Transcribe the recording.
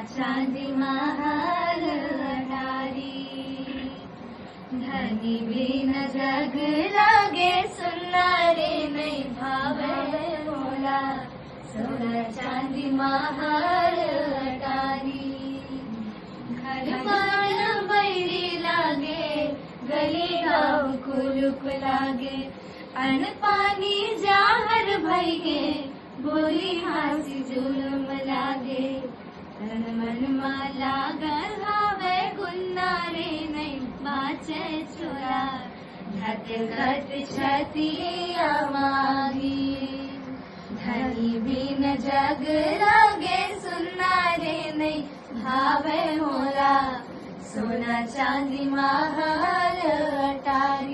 चांदी महाल अटारी। धनी बिन जग लागे सुना रे नहीं भावे मोला, सोना चांदी महाल अटारी। घर पान बैरी लागे, गली गाँव कुलुप लागे, अन पानी जाहर भइगे, बोली हासी जुलम लागे। तन मन मा लागल हावे गुन्ना रे नहीं बाचे छोरा, घट घट छतिया मागी। धनी बिन जग लागे सुना रे नहीं भावे मोला, सोना चांदी महाल अटारी।